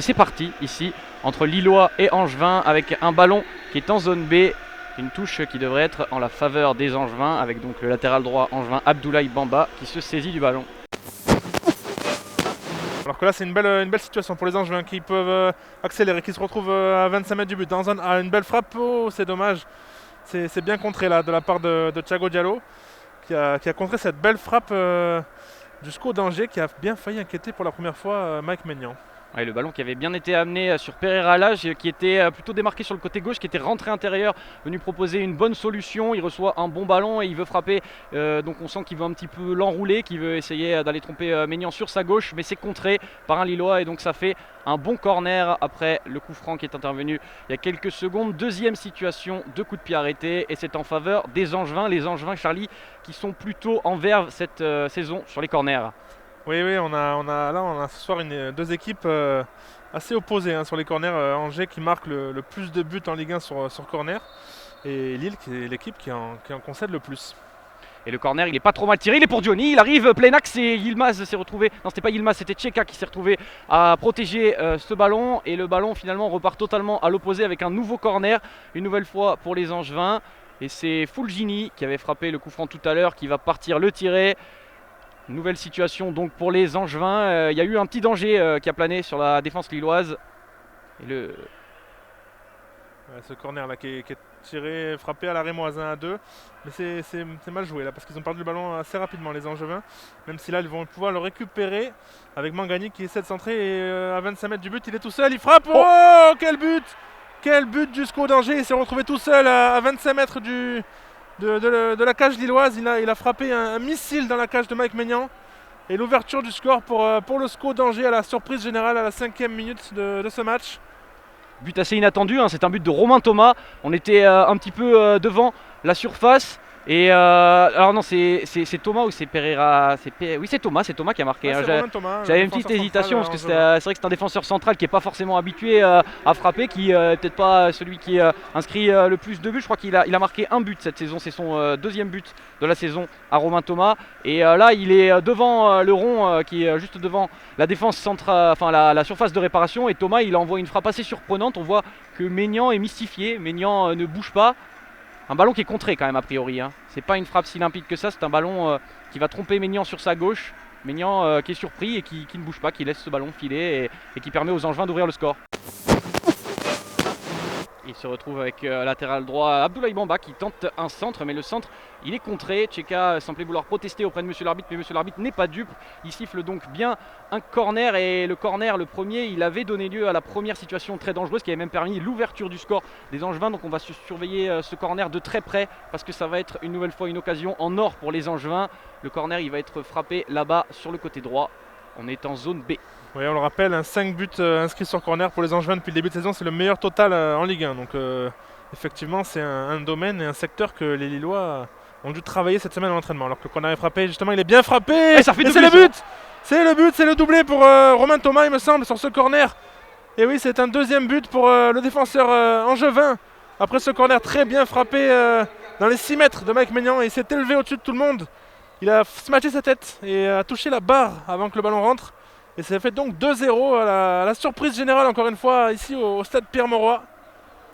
C'est parti ici entre Lillois et Angevin avec un ballon qui est en zone B, une touche qui devrait être en la faveur des Angevins avec donc le latéral droit Angevin Abdoulaye Bamba qui se saisit du ballon. Alors que là c'est une belle situation pour les Angevins qui peuvent accélérer, qui se retrouvent à 25 mètres du but dans une belle frappe. Oh, c'est dommage, c'est bien contré là de la part de Thiago Diallo qui a contré cette belle frappe jusqu'au danger qui a bien failli inquiéter pour la première fois Mike Maignan. Ouais, le ballon qui avait bien été amené sur Pereira Lage, qui était plutôt démarqué sur le côté gauche, qui était rentré intérieur, venu proposer une bonne solution. Il reçoit un bon ballon et il veut frapper. Donc on sent qu'il veut un petit peu l'enrouler, qu'il veut essayer d'aller tromper Maignan sur sa gauche, mais c'est contré par un Lillois et donc ça fait un bon corner après le coup franc qui est intervenu il y a quelques secondes. Deuxième situation de coup de pied arrêté et c'est en faveur des Angevins. Les Angevins, Charlie, qui sont plutôt en verve cette saison sur les corners. Oui, on a ce soir deux équipes assez opposées sur les corners. Angers qui marque le plus de buts en Ligue 1 sur corner et Lille qui est l'équipe qui en concède le plus. Et le corner, il est pas trop mal tiré, il est pour Diony, il arrive plein axe et Yilmaz s'est retrouvé, non c'était pas Yilmaz, c'était Tcheka qui s'est retrouvé à protéger ce ballon et le ballon finalement repart totalement à l'opposé avec un nouveau corner, une nouvelle fois pour les Angevins et c'est Fulgini qui avait frappé le coup franc tout à l'heure qui va partir le tirer. Nouvelle situation donc pour les Angevins, il y a eu un petit danger qui a plané sur la défense lilloise. Et ce corner là qui est tiré, frappé à la Rémoisin à 2, mais c'est mal joué là parce qu'ils ont perdu le ballon assez rapidement les Angevins, même si là ils vont pouvoir le récupérer avec Mangani qui essaie de centrer et à 25 mètres du but il est tout seul, il frappe, oh quel but! Quel but jusqu'au danger, il s'est retrouvé tout seul à 25 mètres de la cage lilloise, il a frappé un missile dans la cage de Mike Maignan. Et l'ouverture du score pour le SCO d'Angers à la surprise générale à la 5e minute de ce match. But assez inattendu, c'est un but de Romain Thomas. On était un petit peu devant la surface. Et alors non, c'est Thomas ou c'est Pereira? Oui, c'est Thomas qui a marqué. J'avais une petite hésitation parce que c'est vrai que c'est un défenseur central qui n'est pas forcément habitué à frapper, qui n'est peut-être pas celui qui inscrit le plus de buts. Je crois qu'il a marqué un but cette saison, c'est son deuxième but de la saison à Romain Thomas. Et là, il est devant le rond qui est juste devant la défense centrale, enfin la surface de réparation. Et Thomas, il envoie une frappe assez surprenante. On voit que Maignan est mystifié, Maignan ne bouge pas. Un ballon qui est contré quand même a priori. C'est pas une frappe si limpide que ça, c'est un ballon qui va tromper Maignan sur sa gauche. Maignan qui est surpris et qui ne bouge pas, qui laisse ce ballon filer et qui permet aux Angevins d'ouvrir le score. Il se retrouve avec latéral droit Abdoulaye Bamba qui tente un centre, mais le centre il est contré. Tcheka semblait vouloir protester auprès de monsieur l'arbitre, mais monsieur l'arbitre n'est pas dupe. Il siffle donc bien un corner et le corner, le premier, il avait donné lieu à la première situation très dangereuse qui avait même permis l'ouverture du score des Angevins. Donc on va surveiller ce corner de très près parce que ça va être une nouvelle fois une occasion en or pour les Angevins. Le corner il va être frappé là-bas sur le côté droit. On est en zone B. Oui, on le rappelle, 5 buts inscrits sur corner pour les Angevins depuis le début de saison, c'est le meilleur total en Ligue 1. Donc effectivement, c'est un domaine et un secteur que les Lillois ont dû travailler cette semaine en entraînement. Alors que le corner est frappé, justement, il est bien frappé. Et ça fait c'est le but. C'est le but, c'est le doublé pour Romain Thomas, il me semble, sur ce corner. Et oui, c'est un deuxième but pour le défenseur angevin. Après ce corner très bien frappé dans les 6 mètres de Mike Maignan, et il s'est élevé au-dessus de tout le monde. Il a smashé sa tête et a touché la barre avant que le ballon rentre. Et ça fait donc 2-0 à la surprise générale, encore une fois, ici au stade Pierre-Mauroy.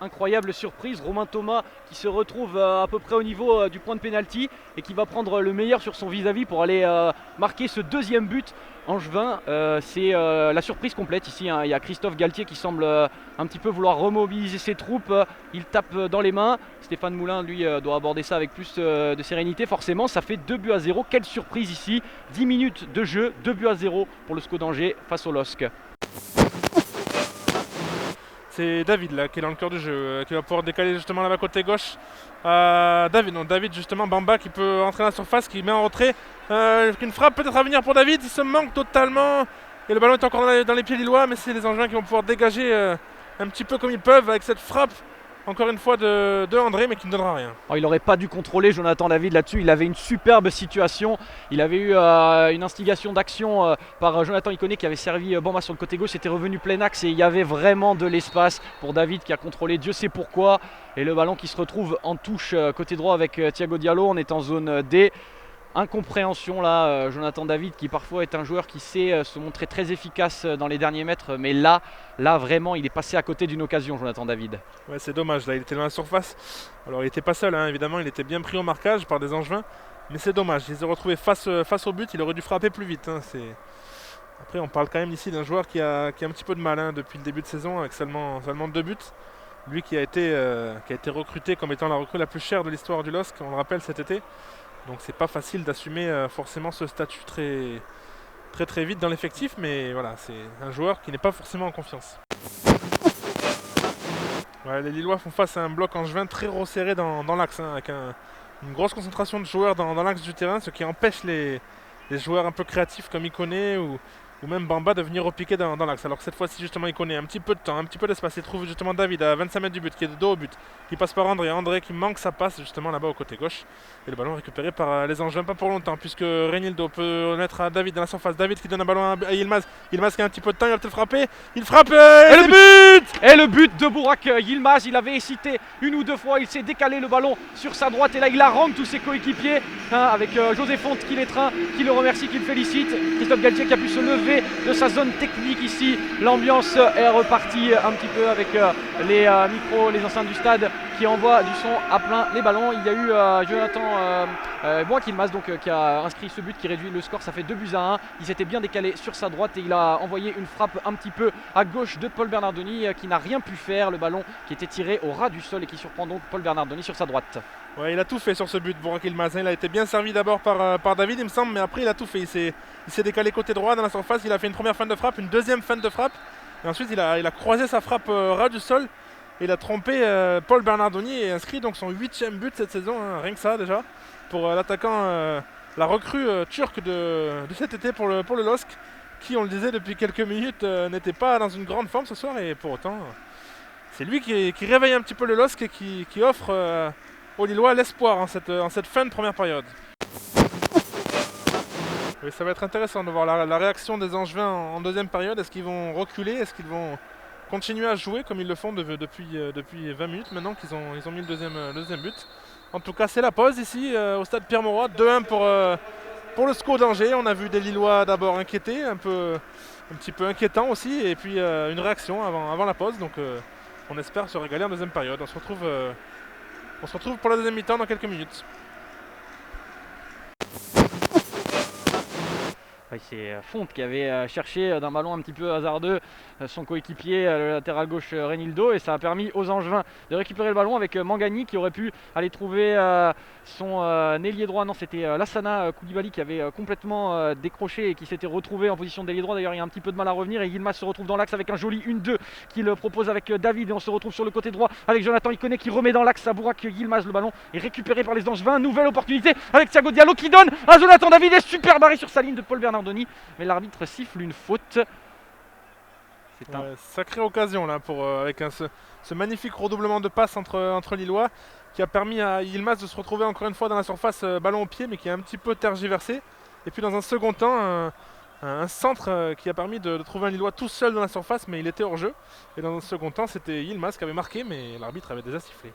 Incroyable surprise, Romain Thomas qui se retrouve à peu près au niveau du point de pénalty et qui va prendre le meilleur sur son vis-à-vis pour aller marquer ce deuxième but angevin. C'est la surprise complète ici, il y a Christophe Galtier qui semble un petit peu vouloir remobiliser ses troupes, il tape dans les mains. Stéphane Moulin lui doit aborder ça avec plus de sérénité forcément. Ça fait 2-0, quelle surprise ici, 10 minutes de jeu, 2-0 pour le SCO d'Angers face au LOSC. C'est David là qui est dans le cœur du jeu, qui va pouvoir décaler justement là-bas côté gauche. David justement, Bamba qui peut entrer dans la surface, qui met en retrait. Une frappe peut-être à venir pour David, il se manque totalement. Et le ballon est encore dans les pieds lillois, mais c'est les Angevins qui vont pouvoir dégager un petit peu comme ils peuvent avec cette frappe. Encore une fois de André, mais qui ne donnera rien. Il n'aurait pas dû contrôler Jonathan David là-dessus, il avait une superbe situation. Il avait eu une instigation d'action par Jonathan Iconé qui avait servi Bamba sur le côté gauche, c'était revenu plein axe et il y avait vraiment de l'espace pour David qui a contrôlé Dieu sait pourquoi. Et le ballon qui se retrouve en touche côté droit avec Thiago Diallo, on est en zone D. incompréhension là, Jonathan David qui parfois est un joueur qui sait se montrer très efficace dans les derniers mètres, mais là vraiment il est passé à côté d'une occasion, Jonathan David. Ouais, c'est dommage, là il était dans la surface. Alors il n'était pas seul, hein, évidemment, il était bien pris au marquage par des Angevins. Mais c'est dommage, il s'est retrouvé face au but, il aurait dû frapper plus vite. Hein, après, on parle quand même ici d'un joueur qui a un petit peu de mal hein, depuis le début de saison, avec seulement 2 buts. Lui qui a été recruté comme étant la recrue la plus chère de l'histoire du LOSC, on le rappelle cet été. Donc c'est pas facile d'assumer forcément ce statut très vite dans l'effectif, mais voilà, c'est un joueur qui n'est pas forcément en confiance. Ouais, les Lillois font face à un bloc angevin très resserré dans l'axe, hein, avec une grosse concentration de joueurs dans l'axe du terrain, ce qui empêche les joueurs un peu créatifs comme Iconé ou même Bamba de venir repiquer dans l'axe. Alors que cette fois-ci, justement, Iconé a un petit peu de temps, un petit peu d'espace. Il trouve justement David à 25 mètres du but, qui est de dos au but, qui passe par André. André qui manque sa passe justement là-bas au côté gauche. Et le ballon récupéré par les Angevins, pas pour longtemps, puisque Reynildo peut mettre à David dans la surface. David qui donne un ballon à Yilmaz. Yilmaz qui a un petit peu de temps, il va peut-être frapper. Il frappe et le but. Et le but de Burak Yilmaz, il avait hésité une ou deux fois, il s'est décalé le ballon sur sa droite et là il harangue tous ses coéquipiers hein, avec José Fonte qui l'étreint, qui le remercie, qui le félicite. Christophe Galtier qui a pu se lever de sa zone technique ici. L'ambiance est repartie un petit peu avec les micros, les enceintes du stade qui envoient du son à plein les ballons. Il y a eu Jonathan Burak Yilmaz donc, qui a inscrit ce but qui réduit le score, ça fait 2-1. Il s'était bien décalé sur sa droite et il a envoyé une frappe un petit peu à gauche de Paul Bernardoni qui n'a rien pu faire. Le ballon qui était tiré au ras du sol et qui surprend donc Paul Bernardoni sur sa droite. Ouais, il a tout fait sur ce but, Burak Yilmaz. Il a été bien servi d'abord par David, il me semble, mais après il a tout fait. Il s'est décalé côté droit dans la surface, il a fait une première feinte de frappe, une deuxième feinte de frappe, et ensuite il a croisé sa frappe ras du sol, et il a trompé Paul Bernardoni et inscrit donc son 8e but cette saison, hein, rien que ça déjà, pour l'attaquant, la recrue turque de cet été pour le LOSC, qui, on le disait depuis quelques minutes, n'était pas dans une grande forme ce soir, et pour autant, c'est lui qui réveille un petit peu le LOSC et qui offre aux Lillois l'espoir en cette fin de première période. Oui, ça va être intéressant de voir la réaction des Angevins en deuxième période. Est-ce qu'ils vont reculer? Est-ce qu'ils vont continuer à jouer comme ils le font depuis 20 minutes maintenant qu'ils ont mis le deuxième but? En tout cas, c'est la pause ici au stade Pierre-Mauroy. 2-1 pour le SCO d'Angers. On a vu des Lillois d'abord inquiétés, un petit peu inquiétants aussi, et puis une réaction avant la pause. Donc on espère se régaler en deuxième période. On se retrouve pour la deuxième mi-temps dans quelques minutes. Oui, c'est Fonte qui avait cherché d'un ballon un petit peu hasardeux son coéquipier, le latéral gauche Reynildo, et ça a permis aux Angevins de récupérer le ballon avec Mangani qui aurait pu aller trouver son ailier droit. Non, c'était Lassana Koulibaly qui avait complètement décroché et qui s'était retrouvé en position d'ailier droit. D'ailleurs, il y a un petit peu de mal à revenir et Yilmaz se retrouve dans l'axe avec un joli 1-2 qu'il propose avec David, et on se retrouve sur le côté droit avec Jonathan Iconé qui remet dans l'axe à Burak Yilmaz. Le ballon est récupéré par les Angevins. Nouvelle opportunité avec Thiago Diallo qui donne à Jonathan David, et super barré sur sa ligne de Paul Bernardoni, mais l'arbitre siffle une faute. C'est un sacrée occasion là avec ce magnifique redoublement de passes entre Lillois qui a permis à Yilmaz de se retrouver encore une fois dans la surface, ballon au pied, mais qui a un petit peu tergiversé. Et puis dans un second temps, un centre qui a permis de trouver un Lillois tout seul dans la surface, mais il était hors jeu. Et dans un second temps, c'était Yilmaz qui avait marqué, mais l'arbitre avait déjà sifflé.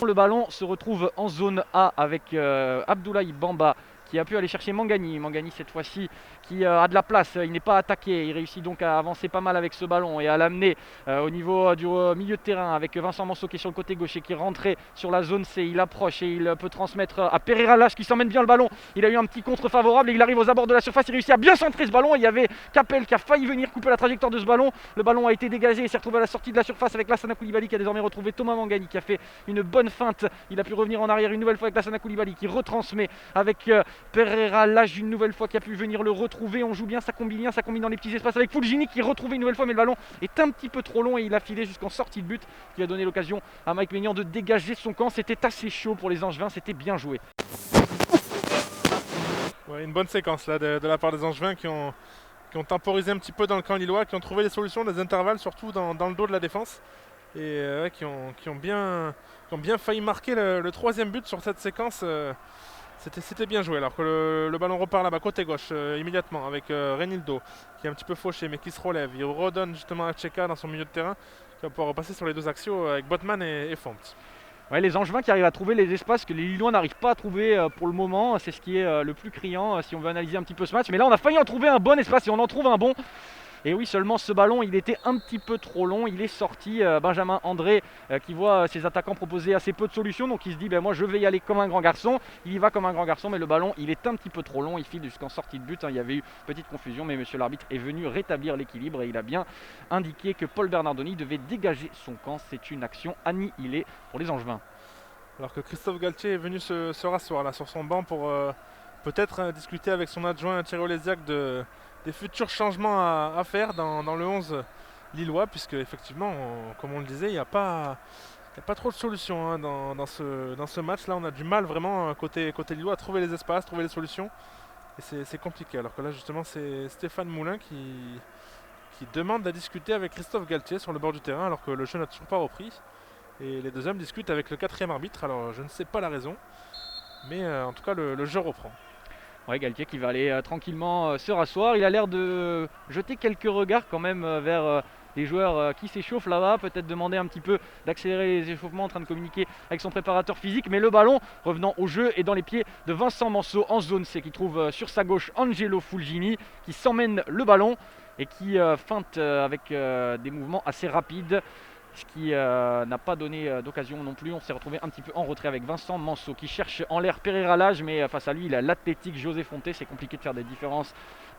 Le ballon se retrouve en zone A avec Abdoulaye Bamba qui a pu aller chercher Mangani. Mangani cette fois-ci qui a de la place, il n'est pas attaqué, il réussit donc à avancer pas mal avec ce ballon et à l'amener au niveau du milieu de terrain avec Vincent Manceau qui est sur le côté gauche et qui est rentré sur la zone C. Il approche et il peut transmettre à Pereira Lage qui s'emmène bien le ballon. Il a eu un petit contre favorable et il arrive aux abords de la surface, il réussit à bien centrer ce ballon. Il y avait Capel qui a failli venir couper la trajectoire de ce ballon. Le ballon a été dégagé et s'est retrouvé à la sortie de la surface avec Lassana Koulibaly qui a désormais retrouvé Thomas Mangani qui a fait une bonne feinte. Il a pu revenir en arrière une nouvelle fois avec Lassana Koulibaly qui retransmet avec Pereira Lage une nouvelle fois qui a pu venir le retrouver. On joue bien, ça combine dans les petits espaces avec Fulgini qui est retrouvé une nouvelle fois, mais le ballon est un petit peu trop long et il a filé jusqu'en sortie de but, qui a donné l'occasion à Mike Maignan de dégager son camp. C'était assez chaud pour les Angevins, c'était bien joué. Ouais, une bonne séquence là de la part des Angevins qui ont temporisé un petit peu dans le camp lillois, qui ont trouvé les solutions, des intervalles surtout dans le dos de la défense, et qui ont bien failli marquer le troisième but sur cette séquence. C'était bien joué, alors que le ballon repart là-bas côté gauche immédiatement avec Reynildo qui est un petit peu fauché mais qui se relève. Il redonne justement à Tcheka dans son milieu de terrain qui va pouvoir repasser sur les deux axiaux avec Botman et Fonte. Ouais, les Angevins qui arrivent à trouver les espaces que les Lillois n'arrivent pas à trouver pour le moment, c'est ce qui est le plus criant si on veut analyser un petit peu ce match. Mais là on a failli en trouver un bon espace et on en trouve un bon. Et oui, seulement ce ballon, il était un petit peu trop long. Il est sorti. Benjamin André qui voit ses attaquants proposer assez peu de solutions. Donc il se dit, ben, moi je vais y aller comme un grand garçon. Il y va comme un grand garçon, mais le ballon, il est un petit peu trop long. Il file jusqu'en sortie de but. Il y avait eu petite confusion, mais monsieur l'arbitre est venu rétablir l'équilibre. Et il a bien indiqué que Paul Bernardoni devait dégager son camp. C'est une action annihilée pour les Angevins. Alors que Christophe Galtier est venu se rasseoir là sur son banc pour peut-être discuter avec son adjoint Thierry Olesiac des futurs changements à faire dans le 11 lillois, puisque effectivement, comme on le disait, il n'y a pas trop de solutions dans ce match. Là, on a du mal vraiment côté lillois à trouver les espaces, trouver les solutions. Et c'est compliqué. Alors que là, justement, c'est Stéphane Moulin qui demande à discuter avec Christophe Galtier sur le bord du terrain, alors que le jeu n'a toujours pas repris. Et les deux hommes discutent avec le quatrième arbitre. Alors, je ne sais pas la raison, mais en tout cas, le jeu reprend. Ouais, Galtier qui va aller tranquillement se rasseoir. Il a l'air de jeter quelques regards quand même vers les joueurs qui s'échauffent là-bas. Peut-être demander un petit peu d'accélérer les échauffements, en train de communiquer avec son préparateur physique. Mais le ballon revenant au jeu est dans les pieds de Vincent Manceau en zone C, qui trouve sur sa gauche Angelo Fulgini qui s'emmène le ballon et qui feinte avec des mouvements assez rapides. Ce qui n'a pas donné d'occasion non plus. On s'est retrouvé un petit peu en retrait avec Vincent Manceau qui cherche en l'air Pereira Lage, mais face à lui il a l'athlétique José Fonté. C'est compliqué de faire des différences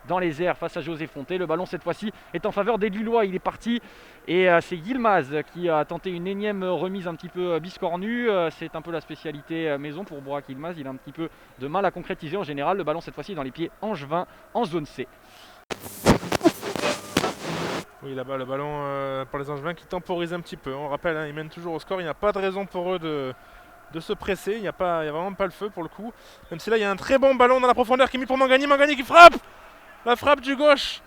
dans les airs face à José Fonté. Le ballon cette fois-ci est en faveur des Lillois. Il est parti et c'est Yilmaz qui a tenté une énième remise un petit peu biscornue. C'est un peu la spécialité maison pour Burak Yilmaz. Il a un petit peu de mal à concrétiser en général. Le ballon cette fois-ci dans les pieds angevins en zone C. Oui, là-bas, le ballon pour les Angevins qui temporise un petit peu. On rappelle, ils mènent toujours au score. Il n'y a pas de raison pour eux de se presser. Il n'y a vraiment pas le feu pour le coup. Même si là, il y a un très bon ballon dans la profondeur qui est mis pour Mangani. Mangani qui frappe. La frappe du gauche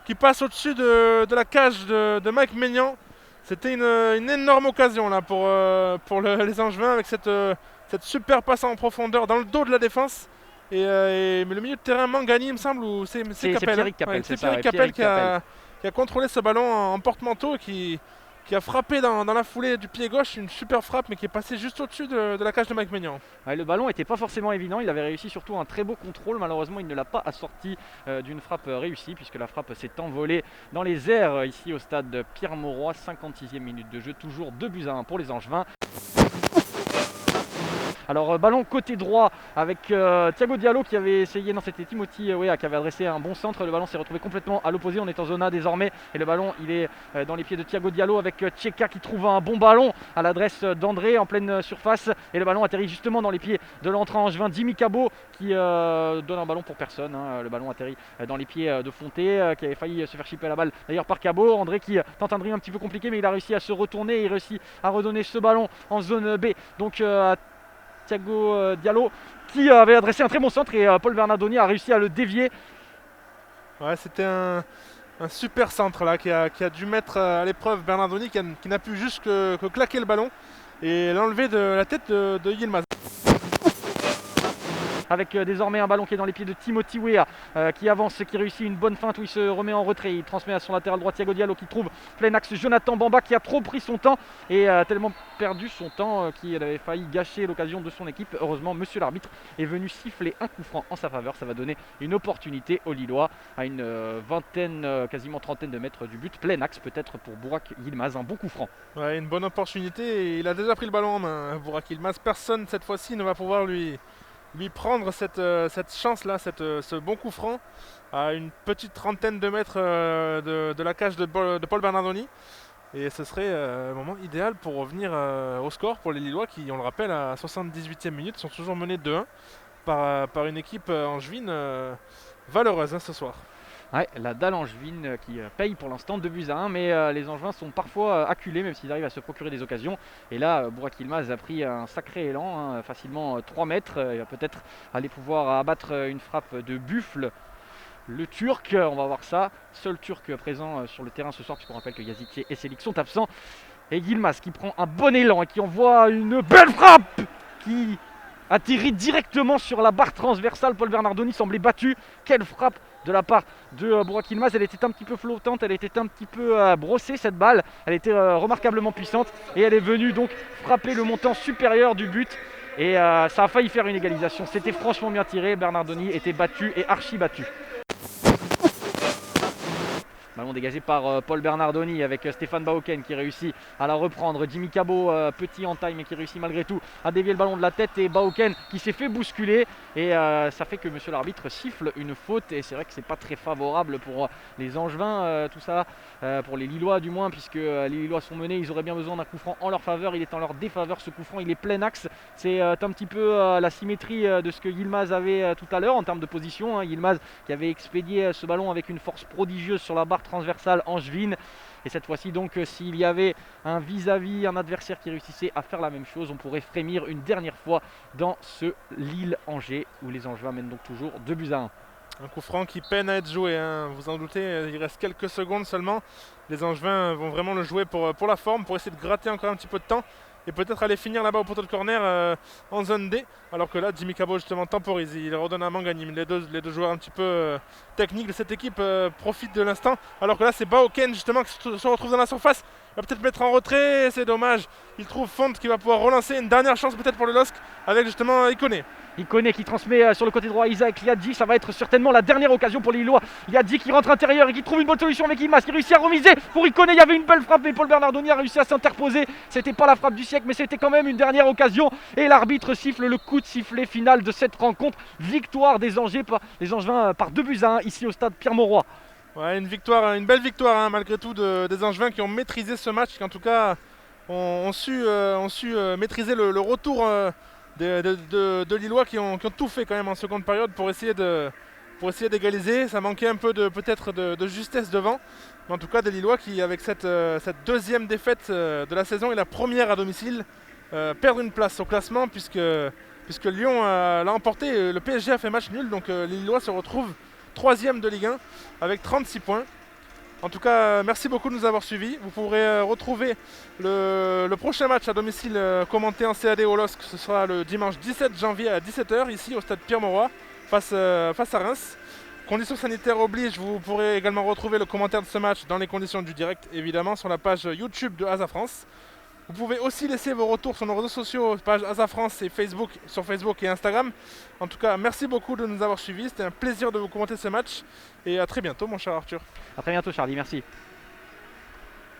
qui passe au-dessus de la cage de Mike Maignan. C'était une énorme occasion là pour les Angevins avec cette super passe en profondeur dans le dos de la défense. Mais le milieu de terrain, Mangani, il me semble, ou c'est Capel. Pierrick Capel, c'est Pierrick Capel qui a contrôlé ce ballon en porte-manteau et qui a frappé dans la foulée du pied gauche, une super frappe mais qui est passée juste au-dessus de la cage de Mike Maignan. Ouais, le ballon n'était pas forcément évident, il avait réussi surtout un très beau contrôle, malheureusement il ne l'a pas assorti d'une frappe réussie puisque la frappe s'est envolée dans les airs ici au stade Pierre-Mauroy. 56e minute de jeu, toujours 2-1 pour les Angevins. Alors ballon côté droit avec Thiago Diallo qui avait essayé, non c'était Timothy qui avait adressé un bon centre. Le ballon s'est retrouvé complètement à l'opposé, on est en zone A désormais et le ballon il est dans les pieds de Thiago Diallo avec Tcheka qui trouve un bon ballon à l'adresse d'André en pleine surface et le ballon atterrit justement dans les pieds de l'entrant angevin Jimmy Cabot qui donne un ballon pour personne. Le ballon atterrit dans les pieds de Fonté qui avait failli se faire chipper la balle d'ailleurs par Cabot. André qui tente un dribble un petit peu compliqué mais il a réussi à se retourner et il réussit à redonner ce ballon en zone B donc à Thiago Diallo qui avait adressé un très bon centre et Paul Bernardoni a réussi à le dévier. Ouais, c'était un super centre là qui a dû mettre à l'épreuve Bernardoni qui n'a pu juste que claquer le ballon et l'enlever de la tête de Yilmaz. Avec désormais un ballon qui est dans les pieds de Timothy Weah qui avance, qui réussit une bonne feinte où il se remet en retrait. Il transmet à son latéral droit Thiago Diallo qui trouve plein axe Jonathan Bamba qui a trop pris son temps et tellement perdu son temps qu'il avait failli gâcher l'occasion de son équipe. Heureusement, monsieur l'arbitre est venu siffler un coup franc en sa faveur. Ça va donner une opportunité aux Lillois à une vingtaine, quasiment trentaine de mètres du but. Plein axe peut-être pour Burak Yilmaz, un bon coup franc. Ouais, une bonne opportunité et il a déjà pris le ballon en main. Burak Yilmaz, personne cette fois-ci ne va pouvoir lui prendre cette chance-là, ce bon coup franc à une petite trentaine de mètres de la cage de Paul Bernardoni. Et ce serait un moment idéal pour revenir au score pour les Lillois qui, on le rappelle, à 78e minute, sont toujours menés 2-1 par une équipe angevine valeureuse ce soir. Ouais, la dalle angevine qui paye pour l'instant 2-1, mais les Angevins sont parfois acculés même s'ils arrivent à se procurer des occasions. Et là, Burak Yilmaz a pris un sacré élan, facilement 3 mètres. Il va peut-être aller pouvoir abattre une frappe de buffle. Le Turc, on va voir ça. Seul Turc présent sur le terrain ce soir, puisqu'on rappelle que Yazidje et Selik sont absents. Et Yilmaz qui prend un bon élan et qui envoie une belle frappe qui atterrit directement sur la barre transversale. Paul Bernardoni semblait battu. Quelle frappe de la part de Burak Yılmaz. Elle était un petit peu flottante, elle était un petit peu brossée cette balle, elle était remarquablement puissante et elle est venue donc frapper le montant supérieur du but. Et ça a failli faire une égalisation. C'était franchement bien tiré. Bernardoni était battu et archi battu. Ballon dégagé par Paul Bernardoni avec Stéphane Baoken qui réussit à la reprendre. Jimmy Cabot, petit en taille mais qui réussit malgré tout à dévier le ballon de la tête. Et Baoken qui s'est fait bousculer. Et ça fait que monsieur l'arbitre siffle une faute. Et c'est vrai que c'est pas très favorable pour les Angevins, tout ça, pour les Lillois du moins, puisque les Lillois sont menés. Ils auraient bien besoin d'un coup franc en leur faveur. Il est en leur défaveur ce coup franc. Il est plein axe. C'est un petit peu la symétrie de ce que Yılmaz avait tout à l'heure en termes de position. Yılmaz qui avait expédié ce ballon avec une force prodigieuse sur la barre transversale angevine. Et cette fois-ci donc s'il y avait un vis-à-vis, un adversaire qui réussissait à faire la même chose, on pourrait frémir une dernière fois dans ce Lille-Angers où les Angevins mènent donc toujours 2-1. Un coup franc qui peine à être joué, hein. Vous en doutez, il reste quelques secondes seulement. Les Angevins vont vraiment le jouer pour la forme, pour essayer de gratter encore un petit peu de temps et peut-être aller finir là-bas au poteau de corner en zone D. Alors que là, Jimmy Cabot justement temporise, il redonne à Mangani. Les deux joueurs un petit peu techniques de cette équipe profitent de l'instant. Alors que là, c'est Baoken justement qui se retrouve dans la surface. Il va peut-être mettre en retrait, c'est dommage. Il trouve Font qui va pouvoir relancer une dernière chance peut-être pour le LOSC avec justement Ikoné. Ikoné qui transmet sur le côté droit à Isaac Liadji, ça va être certainement la dernière occasion pour les Lillois. Liadji qui rentre intérieur et qui trouve une bonne solution avec Yılmaz qui réussit à remiser pour Ikoné. Il y avait une belle frappe mais Paul Bernardoni a réussi à s'interposer. C'était pas la frappe du siècle mais c'était quand même une dernière occasion. Et l'arbitre siffle le coup de sifflet final de cette rencontre. Victoire des Angevins par 2-1 ici au stade Pierre-Mauroy. Ouais, une belle victoire hein, malgré tout des Angevins qui ont maîtrisé ce match, qui en tout cas ont su maîtriser le retour de Lillois qui ont tout fait quand même en seconde période pour essayer d'égaliser. Ça manquait un peu peut-être de justesse devant. Mais en tout cas des Lillois qui avec cette deuxième défaite de la saison et la première à domicile perdent une place au classement puisque Lyon l'a emporté. Le PSG a fait match nul, donc les Lillois se retrouvent 3e de Ligue 1 avec 36 points. En tout cas, merci beaucoup de nous avoir suivis. Vous pourrez retrouver le prochain match à domicile commenté en CAD au LOSC. Ce sera le dimanche 17 janvier à 17h ici au stade Pierre-Mauroy face à Reims. Conditions sanitaires oblige, vous pourrez également retrouver le commentaire de ce match dans les conditions du direct, évidemment, sur la page YouTube de Asa France. Vous pouvez aussi laisser vos retours sur nos réseaux sociaux, page Asa France et Facebook, sur Facebook et Instagram. En tout cas, merci beaucoup de nous avoir suivis. C'était un plaisir de vous commenter ce match. Et à très bientôt, mon cher Arthur. A très bientôt, Charlie. Merci.